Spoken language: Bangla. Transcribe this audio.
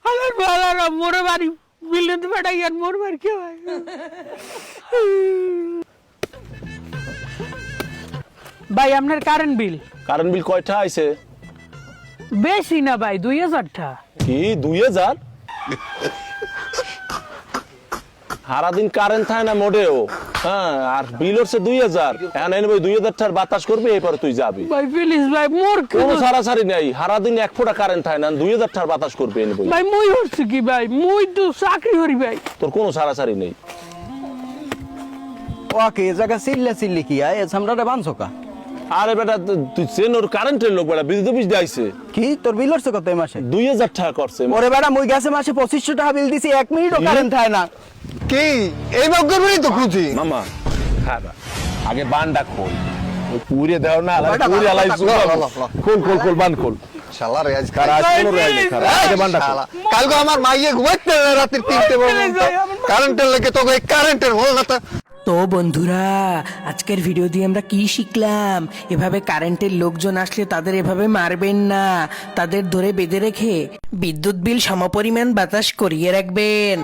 আমার বাবা মোরে বাড়ি বিল্ডিং বেটাই আর মোর বাড়ি কে ভাই ভাই আপনার কারেন্ট বিল কয়টা আইছে? বেশি না ভাই 2000 টাকা। কি 2000? সারাদিন কারেন্ট থাকে না মোটেও। হ্যাঁ, আর বিল হচ্ছে 2000। এখন এনে 2000 টাকার বাতাস করবি, এরপরে তুই যাবি। ভাই প্লিজ ভাই মোর কোনো সারাসারি নেই, সারাদিন 1 ফোঁটা কারেন্ট থাকে না, 2000 টাকার বাতাস করবি এনে বই। ভাই মুই হচ্ছে কি ভাই, মুই তো চাকরি করি ভাই। তোর কোনো সারাসারি নেই। ওকে এ জায়গা চিল্লি কি আয় সামরাটা বানছো কা? আরে বেটা তুই চেনোর কারেন্টের লোক বেটা, বিদ্যুৎ অফিস আইছে। কি তোর বিল হচ্ছে কত এই মাসে? 2000 টাকা করছে। ওরে বেটা মুই গেছে মাসে 2500 টাকা বিল দিছি, 1 মিনিটও কারেন্ট থাকে না। কি এই বকরবি তো খুঁজি মামা খাবা আগে বানটা খোল, ওই পুরে দাও না, বেটা, পুরে আলাই ল, ল, ল, ল। খোল বান খোল। শালা রে আজ কার আজ কোনো রায় নেই, খারাপ আগে বানটা খোল। কালকে আমার মাইয়ে ঘুমাইতে না রাতের 3টে পর্যন্ত কারেন্টের লাগে, তোকে কারেন্টের বল না। তো বন্ধুরা, আজকের ভিডিও দিয়ে আমরা কি শিখলাম? এভাবে কারেন্টের লোকজন আসলে তাদের এভাবে মারবেন না, তাদের ধরে বেঁধে রেখে বিদ্যুৎ বিল সমপরিমাণ বাতাস করিয়ে রাখবেন।